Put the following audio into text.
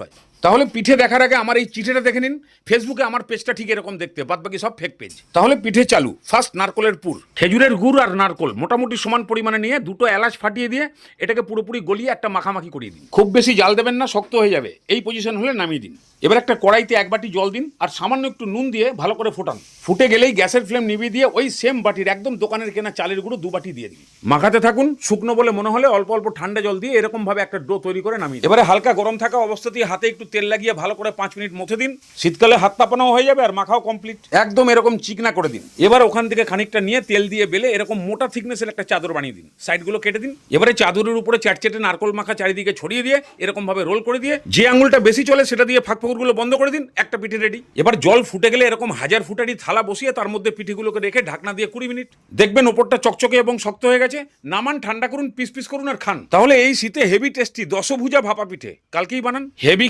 হয়। তাহলে পিঠে দেখার আগে আমার এই চিঠেটা দেখে নিন। ফেসবুকে আমার পেজটা ঠিক এরকম দেখতে, বাদ বাকি সব ফেক পেজ। তাহলে পিঠে চালু। ফার্স্ট নারকলের পুর, খেজুরের গুড় আর নারকল মোটামুটি সমান পরিমাণে নিয়ে দুটো এলাচ ফাটিয়ে দিয়ে এটাকে পুরোপুরি গলিয়ে একটা মাখামাখি করিয়ে দিন। খুব বেশি জাল দেবেন না, শক্ত হয়ে যাবে। এই পজিশন হলে নামিয়ে দিন। এবার একটা কড়াইতে এক বাটি জল দিন আর সামান্য একটু নুন দিয়ে ভালো করে ফোটান। ফুটে গেলেই গ্যাসের ফ্লেম নিভিয়ে দিয়ে ওই সেম বাটির একদম দোকানের কেনা চালের গুঁড়ো 2 বাটি দিয়ে দিন। মাখাতে থাকুন। শুকনো বলে মনে হলে অল্প অল্প ঠান্ডা জল দিয়ে এরকম ভাবে একটা ডো তৈরি করে নামিয়ে দিন। এবারে হালকা গরম থাকা অবস্থাতেই হাতে একটু তেল লাগিয়ে ভালো করে 5 মিনিট মুছে দিন। শীতকালে হাত পাপানো হয়ে যাবে আর মাখাও কমপ্লিট। একদম এরকম চিকনা করে দিন। এবার ওখান থেকে খানিকটা নিয়ে তেল দিয়ে বেলে এরকম মোটা থিকনেসের একটা চাদর বানিয়ে দিন। সাইডগুলো কেটে দিন। এবারে চাদরের উপরে চ্যাটচেটে নারকল মাখা চারিদিকে ছড়িয়ে দিয়ে এরকম ভাবে রোল করে দিয়ে যে আঙুলটা বেশি চলে সেটা দিয়ে ফাঁক ফোকরগুলো বন্ধ করে দিন। একটা পিঠে রেডি। এবার জল ফুটে গেলে এরকম 1000 ফুটারি থালা বসিয়ে তার মধ্যে পিঠেগুলোকে রেখে ঢাকনা দিয়ে 20 মিনিট দেখবেন ওপরটা চকচকে এবং শক্ত হয়ে গেছে। নামান, ঠান্ডা করুন, পিস পিস করুন আর খান। তাহলে এই শীতে হেভি টেস্টি দশভুজা ভাপা পিঠে কালকেই বানান। হেভি